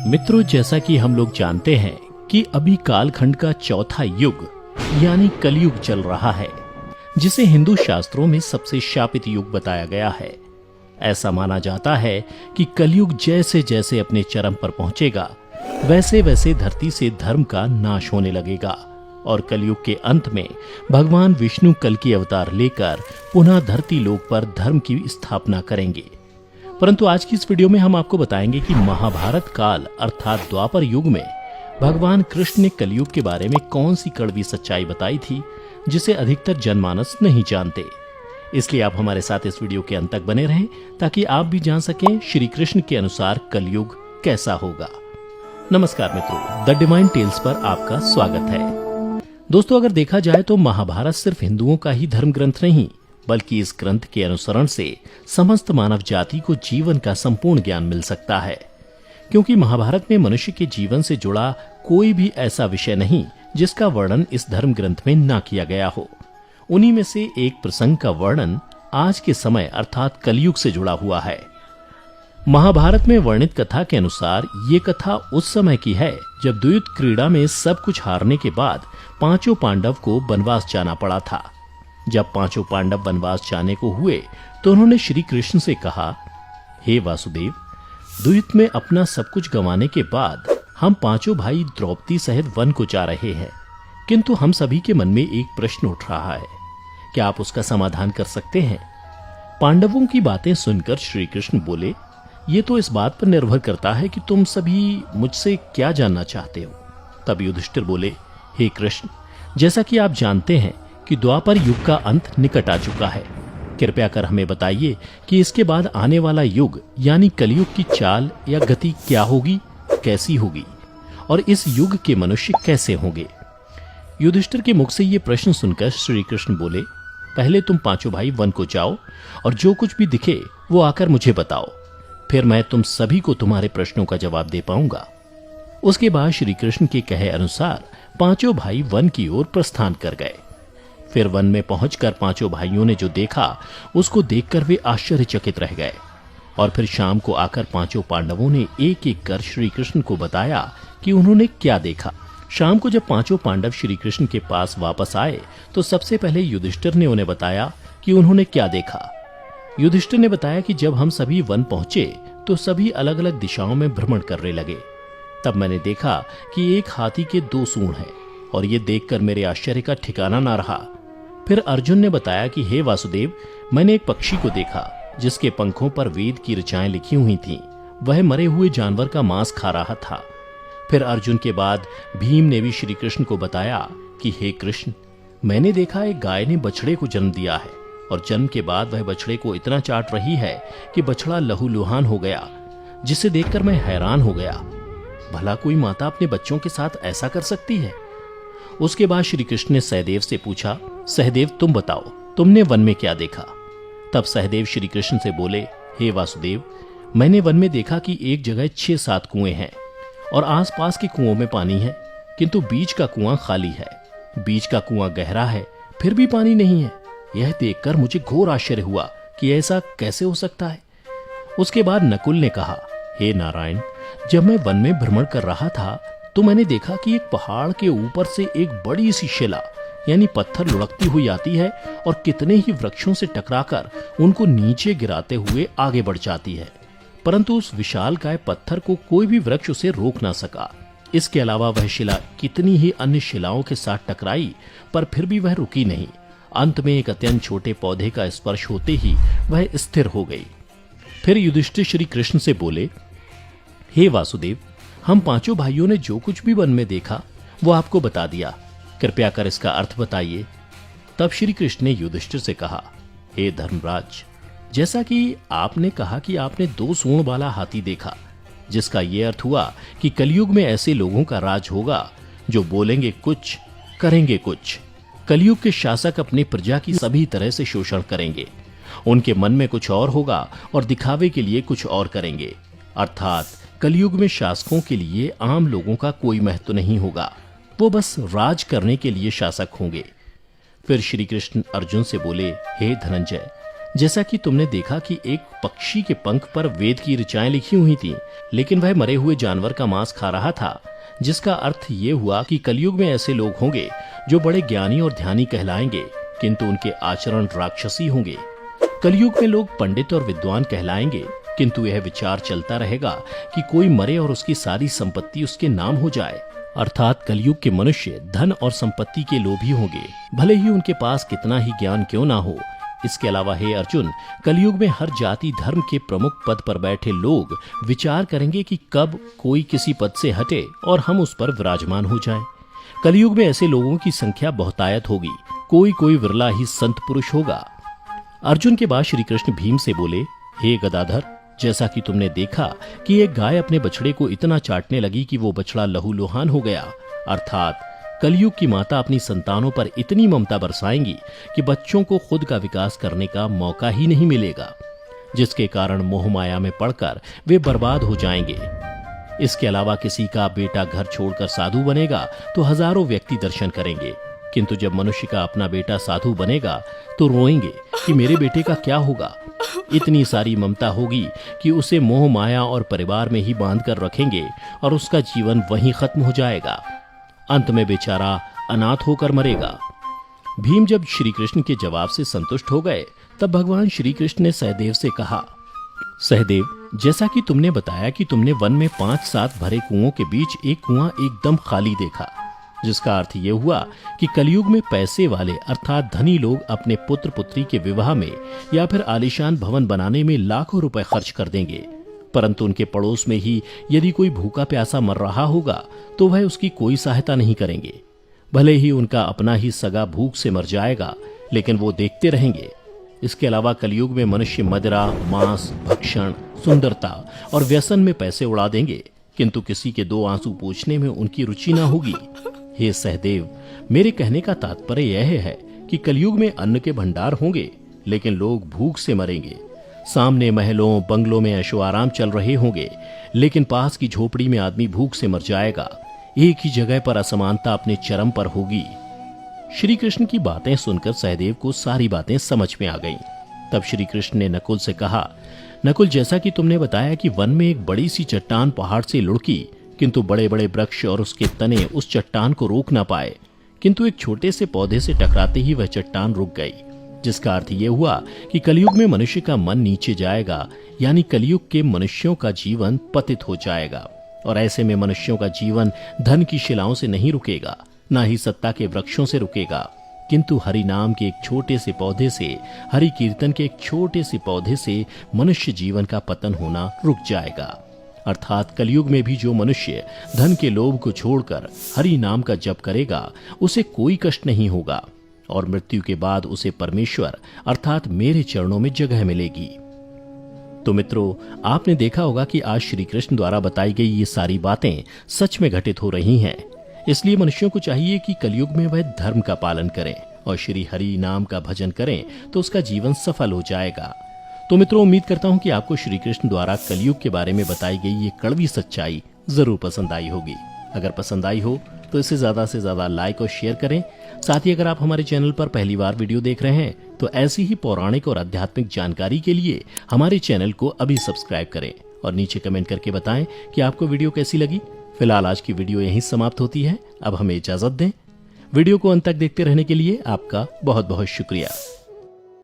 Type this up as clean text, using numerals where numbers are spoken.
मित्रों, जैसा कि हम लोग जानते हैं कि अभी कालखंड का चौथा युग यानी कलयुग चल रहा है, जिसे हिंदू शास्त्रों में सबसे शापित युग बताया गया है। ऐसा माना जाता है कि कलयुग जैसे जैसे अपने चरम पर पहुंचेगा, वैसे वैसे धरती से धर्म का नाश होने लगेगा और कलयुग के अंत में भगवान विष्णु कल की अवतार लेकर पुनः धरती लोक पर धर्म की स्थापना करेंगे। परंतु आज की इस वीडियो में हम आपको बताएंगे कि महाभारत काल अर्थात द्वापर युग में भगवान कृष्ण ने कलयुग के बारे में कौन सी कड़वी सच्चाई बताई थी, जिसे अधिकतर जनमानस नहीं जानते। इसलिए आप हमारे साथ इस वीडियो के अंत तक बने रहें ताकि आप भी जान सकें श्री कृष्ण के अनुसार कलयुग कैसा होगा। नमस्कार मित्रों, द डिवाइन टेल्स पर आपका स्वागत है। दोस्तों, अगर देखा जाए तो महाभारत सिर्फ हिंदुओं का ही धर्म ग्रंथ नहीं, बल्कि इस ग्रंथ के अनुसरण से समस्त मानव जाति को जीवन का संपूर्ण ज्ञान मिल सकता है, क्योंकि महाभारत में मनुष्य के जीवन से जुड़ा कोई भी ऐसा विषय नहीं जिसका वर्णन इस धर्म ग्रंथ में ना किया गया हो। उन्हीं में से एक प्रसंग का वर्णन आज के समय अर्थात कलयुग से जुड़ा हुआ है। महाभारत में वर्णित कथा के अनुसार ये कथा उस समय की है जब द्वैत क्रीड़ा में सब कुछ हारने के बाद पांचों पांडव को वनवास जाना पड़ा था। जब पांचों पांडव वनवास जाने को हुए तो उन्होंने श्री कृष्ण से कहा, हे वासुदेव, द्वैत में अपना सब कुछ गंवाने के बाद हम पांचों भाई द्रौपदी सहित वन को जा रहे हैं, किंतु हम सभी के मन में एक प्रश्न उठ रहा है, क्या आप उसका समाधान कर सकते हैं? पांडवों की बातें सुनकर श्री कृष्ण बोले, ये तो इस बात पर निर्भर करता है कि तुम सभी मुझसे क्या जानना चाहते हो। तब युधिष्ठिर बोले, हे कृष्ण, जैसा कि आप जानते हैं कि द्वापर युग का अंत निकट आ चुका है। कृपया कर हमें बताइए कि इसके बाद आने वाला युग यानी कलयुग की चाल या गति क्या होगी, कैसी होगी और इस युग के मनुष्य कैसे होंगे। युधिष्ठिर के मुख से ये प्रश्न सुनकर श्री कृष्ण बोले, पहले तुम पांचों भाई वन को जाओ और जो कुछ भी दिखे वो आकर मुझे बताओ, फिर मैं तुम सभी को तुम्हारे प्रश्नों का जवाब दे पाऊंगा। उसके बाद श्री कृष्ण के कहे अनुसार पांचों भाई वन की ओर प्रस्थान कर गए। फिर वन में पहुंचकर पांचों भाइयों ने जो देखा उसको देखकर वे आश्चर्यचकित रह गए और फिर शाम को आकर पांचों पांडवों ने एक एक कर श्री कृष्ण को बताया कि उन्होंने क्या देखा। शाम को जब पांचों पांडव श्री कृष्ण के पास वापस आए तो सबसे पहले युधिष्ठिर ने उन्हें बताया कि उन्होंने क्या देखा। युधिष्ठिर ने बताया कि जब हम सभी वन पहुंचे तो सभी अलग अलग दिशाओं में भ्रमण करने लगे। तब मैंने देखा कि एक हाथी के 2 सूंड हैं और ये देखकर मेरे आश्चर्य का ठिकाना ना रहा। फिर अर्जुन ने बताया कि हे वासुदेव, मैंने एक पक्षी को देखा जिसके पंखों पर वेद की ऋचाएं लिखी हुई थीं। वह मरे हुए जानवर का मांस खा रहा था। फिर अर्जुन के बाद भीम ने भी श्री कृष्ण को बताया कि हे कृष्ण, मैंने देखा एक गाय ने बछड़े को जन्म दिया है और जन्म के बाद वह बछड़े को इतना चाट रही है कि बछड़ा लहूलुहान हो गया, जिसे देखकर मैं हैरान हो गया। भला कोई माता अपने बच्चों के साथ ऐसा कर सकती है? उसके बाद श्री कृष्ण ने सहदेव से पूछा, सहदेव तुम बताओ, तुमने वन में क्या देखा? तब सहदेव श्री कृष्ण से बोले, हे वासुदेव, मैंने वन में देखा कि एक जगह 6-7 कुएं हैं और आसपास के कुओं में पानी है, किंतु बीच का कुआं खाली है। बीच का कुआं गहरा है, फिर भी पानी नहीं है। यह देखकर मुझे घोर आश्चर्य हुआ कि ऐसा कैसे हो सकता है। उसके बाद नकुल ने कहा, हे नारायण, जब मैं वन में भ्रमण कर रहा था तो मैंने देखा कि एक पहाड़ के ऊपर से एक बड़ी सी शिला यानी पत्थर लुढ़कती हुई आती है और कितने ही वृक्षों से टकराकर उनको नीचे गिराते हुए आगे बढ़ जाती है, परंतु उस विशालकाय पत्थर को कोई भी वृक्ष उसे रोक ना सका। इसके अलावा वह शिला कितनी ही अन्य शिलाओं के साथ टकराई, पर फिर भी वह रुकी नहीं। अंत में एक अत्यंत छोटे पौधे का स्पर्श होते ही वह स्थिर हो गई। फिर युधिष्ठिर श्री कृष्ण से बोले, हे वासुदेव, हम पांचों भाइयों ने जो कुछ भी वन में देखा वो आपको बता दिया, कृपया कर इसका अर्थ बताइए। तब श्री कृष्ण ने युधिष्ठिर से कहा, हे धर्मराज, जैसा कि आपने कहा कि आपने 2 सूंड वाला हाथी देखा, जिसका यह अर्थ हुआ कि कलयुग में ऐसे लोगों का राज होगा जो बोलेंगे कुछ, करेंगे कुछ। कलयुग के शासक अपनी प्रजा की सभी तरह से शोषण करेंगे। उनके मन में कुछ और होगा और दिखावे के लिए कुछ और करेंगे। अर्थात कलयुग में शासकों के लिए आम लोगों का कोई महत्व नहीं होगा, वो बस राज करने के लिए शासक होंगे। फिर श्री कृष्ण अर्जुन से बोले, हे धनंजय, जैसा कि तुमने देखा कि एक पक्षी के पंख पर वेद की ऋचाएं लिखी हुई थीं, लेकिन वह मरे हुए जानवर का मांस खा रहा था, जिसका अर्थ ये हुआ कि कलयुग में ऐसे लोग होंगे जो बड़े ज्ञानी और ध्यानी कहलाएंगे, किंतु उनके आचरण राक्षसी होंगे। कलयुग में लोग पंडित और विद्वान कहलाएंगे, किंतु यह विचार चलता रहेगा कि कोई मरे और उसकी सारी संपत्ति उसके नाम हो जाए। अर्थात कलयुग के मनुष्य धन और संपत्ति के लोभी होंगे, भले ही उनके पास कितना ही ज्ञान क्यों ना हो। इसके अलावा हे अर्जुन, कलयुग में हर जाति धर्म के प्रमुख पद पर बैठे लोग विचार करेंगे कि कब कोई किसी पद से हटे और हम उस पर विराजमान हो जाएं। कलयुग में ऐसे लोगों की संख्या बहुतायत होगी, कोई कोई विरला ही संत पुरुष होगा। अर्जुन के बाद श्री कृष्ण भीम से बोले, हे गदाधर, जैसा कि तुमने देखा कि एक गाय अपने बछड़े को इतना चाटने लगी कि वो बछड़ा लहूलुहान हो गया, अर्थात कलयुग की माता अपनी संतानों पर इतनी ममता बरसाएंगी कि बच्चों को खुद का विकास करने का मौका ही नहीं मिलेगा, जिसके कारण मोह माया में पड़कर वे बर्बाद हो जाएंगे। इसके अलावा किसी का बेटा घर छोड़कर साधु बनेगा तो हजारों व्यक्ति दर्शन करेंगे, किंतु जब मनुष्य का अपना बेटा साधु बनेगा तो रोएंगे कि मेरे बेटे का क्या होगा। इतनी सारी ममता होगी कि उसे मोह माया और परिवार में ही बांध कर रखेंगे और उसका जीवन वहीं खत्म हो जाएगा। अंत में बेचारा अनाथ होकर मरेगा। भीम जब श्री कृष्ण के जवाब से संतुष्ट हो गए, तब भगवान श्री कृष्ण ने सहदेव से कहा, सहदेव, जैसा कि तुमने बताया कि तुमने वन में 5-7 भरे कुओं के बीच एक कुआं एकदम खाली देखा, जिसका अर्थ यह हुआ कि कलयुग में पैसे वाले अर्थात धनी लोग अपने पुत्र पुत्री के विवाह में या फिर आलीशान भवन बनाने में लाखों रुपए खर्च कर देंगे, परंतु उनके पड़ोस में ही यदि कोई भूखा प्यासा मर रहा होगा तो वह उसकी कोई सहायता नहीं करेंगे। भले ही उनका अपना ही सगा भूख से मर जाएगा, लेकिन वो देखते रहेंगे। इसके अलावा कलयुग में मनुष्य मदिरा, मांस, भक्षण, सुंदरता और व्यसन में पैसे उड़ा देंगे, किंतु किसी के 2 आंसू पूछने में उनकी रुचि ना होगी। हे सहदेव, मेरे कहने का तात्पर्य यह है कि कलयुग में अन्न के भंडार होंगे, लेकिन लोग भूख से मरेंगे। सामने महलों बंगलों में ऐशो आराम चल रहे होंगे, लेकिन पास की झोपड़ी में आदमी भूख से मर जाएगा। एक ही जगह पर असमानता अपने चरम पर होगी। श्री कृष्ण की बातें सुनकर सहदेव को सारी बातें समझ में आ गईं। तब श्री कृष्ण ने नकुल से कहा, नकुल, जैसा कि तुमने बताया कि वन में एक बड़ी सी चट्टान पहाड़ से लुढ़की, किंतु बड़े बड़े वृक्ष और उसके तने उस चट्टान को रोक ना पाए, किंतु एक छोटे से पौधे से टकराते ही वह चट्टान रुक गई, जिसका अर्थ यह हुआ कि कलयुग में मनुष्य का मन नीचे जाएगा, यानी कलयुग के मनुष्यों का जीवन पतित हो जाएगा। और ऐसे में मनुष्यों का जीवन धन की शिलाओं से नहीं रुकेगा, ना ही सत्ता के वृक्षों से रुकेगा, किंतु हरि नाम के एक छोटे से पौधे से, हरि कीर्तन के एक छोटे से पौधे से मनुष्य जीवन का पतन होना रुक जाएगा। अर्थात कलयुग में भी जो मनुष्य धन के लोभ को छोड़कर हरि नाम का जप करेगा, उसे कोई कष्ट नहीं होगा और मृत्यु के बाद उसे परमेश्वर अर्थात मेरे चरणों में जगह मिलेगी। तो मित्रों, आपने देखा होगा कि आज श्री कृष्ण द्वारा बताई गई ये सारी बातें सच में घटित हो रही हैं। इसलिए मनुष्यों को चाहिए कि कलयुग में वह धर्म का पालन करें और श्री हरि नाम का भजन करें, तो उसका जीवन सफल हो जाएगा। तो मित्रों, उम्मीद करता हूं कि आपको श्री कृष्ण द्वारा कलयुग के बारे में बताई गई ये कड़वी सच्चाई जरूर पसंद आई होगी। अगर पसंद आई हो तो इसे ज्यादा से ज्यादा लाइक और शेयर करें। साथ ही अगर आप हमारे चैनल पर पहली बार वीडियो देख रहे हैं तो ऐसी ही पौराणिक और आध्यात्मिक जानकारी के लिए हमारे चैनल को अभी सब्सक्राइब करें और नीचे कमेंट करके बताएं कि आपको वीडियो कैसी लगी। फिलहाल आज की वीडियो यहीं समाप्त होती है। अब हमें इजाजत दें। वीडियो को अंत तक देखते रहने के लिए आपका बहुत बहुत शुक्रिया।